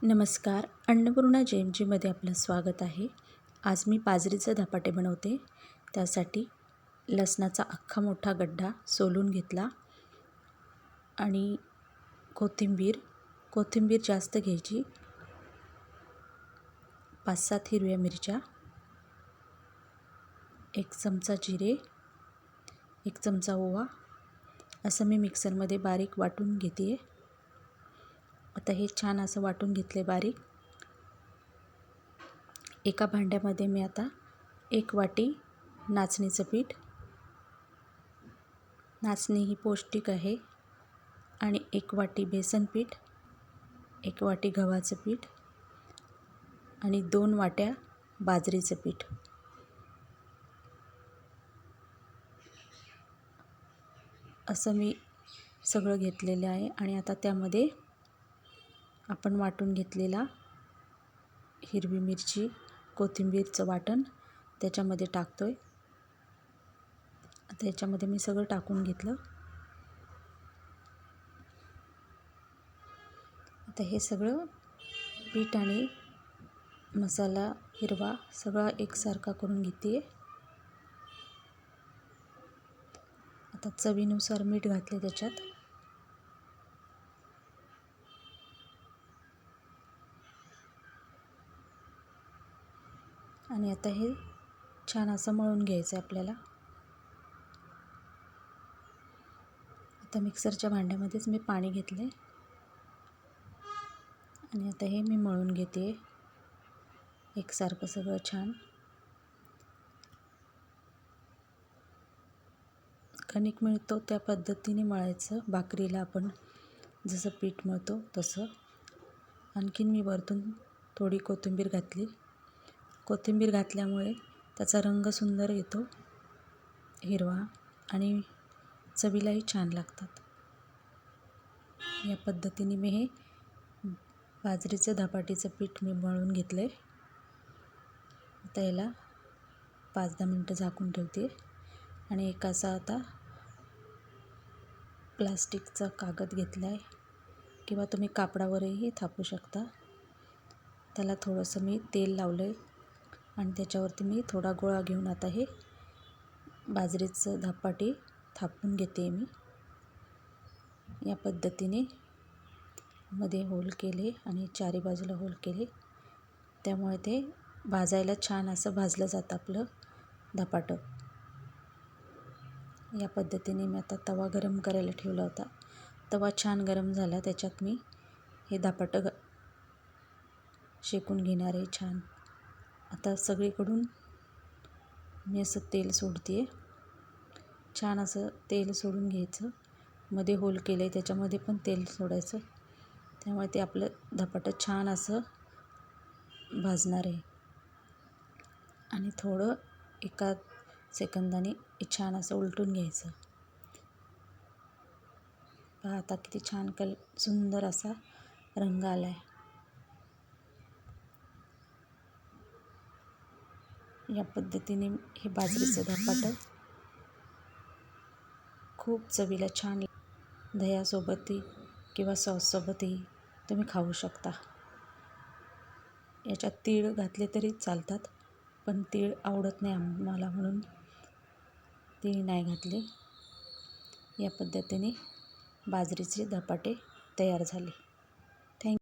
नमस्कार. अन्नपूर्णा JMGमध्ये आपलं स्वागत आहे. आज मी बाजरीचे धपाटे बनवते. त्यासाठी लसणाचा अख्खा मोठा गड्डा सोलून घेतला आणि कोथिंबीर जास्त घ्यायची. 5-7 हिरव्या मिरच्या, 1 चमचा जिरे, 1 चमचा ओवा असं मी मिक्सरमध्ये बारीक वाटून घेते. आता हे छान असं वाटून घेतले बारीक. एका भांड्यामध्ये मी आता 1 वाटी नाचणीचं पीठ, नाचणी ही पौष्टिक आहे, आणि 1 वाटी बेसन पीठ, 1 वाटी गव्हाचं पीठ आणि 2 वाट्या बाजरीचं पीठ असं मी सगळं घेतलेलं आहे. आणि आता त्यामध्ये आपण वाटून घेतलेला हिरवी मिरची, कोथिंबीरचं वाटण त्याच्यामध्ये टाकतोय. आता याच्यामध्ये मी सगळं टाकून घेतलं. आता हे सगळं पीठ आणि मसाला हिरवा सगळा एकसारखा करून घेते. आता चवीनुसार मीठ घातले त्याच्यात. आणि आता हे छान असं मळून घ्यायचं आहे आपल्याला. आता मिक्सरच्या भांड्यामध्येच मी पाणी घेतले आणि आता हे मी मळून घेते एकसारखं सगळं छान. कणिक मळतो त्या पद्धतीने मळायचं, भाकरीला आपण जसं पीठ मळतो तसं. आणखीन मी वरतून थोडी कोथिंबीर घातली. कोथिंबीर घातल्यामुळे त्याचा रंग सुंदर येतो, हिरवा, आणि चवीलाही छान लागतात. या पद्धतीने मी हे बाजरीचं धपाटीचं पीठ मी मळून घेतलं आहे. आता याला 5-10 मिनटं झाकून ठेवते. आणि एक असा आता प्लास्टिकचा कागद घेतला आहे, किंवा तुम्ही कापडावरही थापू शकता. त्याला थोडंसं मी तेल लावलं आहे आणि त्याच्यावरती मी थोडा गोळा घेऊन आता हे बाजरीचं धपाटे थापून घेते मी. या पद्धतीने मध्ये होल केले आणि चारी बाजूला होल केले, त्यामुळे ते भाजायला छान असं भाजलं जातं आपलं धपाटं. या पद्धतीने मी आता तवा गरम करायला ठेवला होता. तवा छान गरम झाला, त्याच्यात मी हे धपाटं शेकून घेणार आहे छान. आता सगळीकडून मी असं तेल सोडते. छान असं तेल सोडून घ्यायचं. मध्ये होल केलं आहे त्याच्यामध्ये पण तेल सोडायचं, त्यामुळे ते आपलं धपाटं छान असं भाजणार आहे. आणि थोडं एका सेकंदाने छान असं उलटून घ्यायचं. पहा आता किती छान सुंदर असा रंग आला आहे. या पद्धतीने हे बाजरीचं धपाटं खूप चवीला छान, दह्यासोबतही किंवा सॉससोबतही तुम्ही खाऊ शकता. याच्यात तीळ घातले तरी चालतात, पण तीळ आवडत नाही आम्हाला, म्हणून तीळ नाही घातले. या पद्धतीने बाजरीचे धपाटे तयार झाले.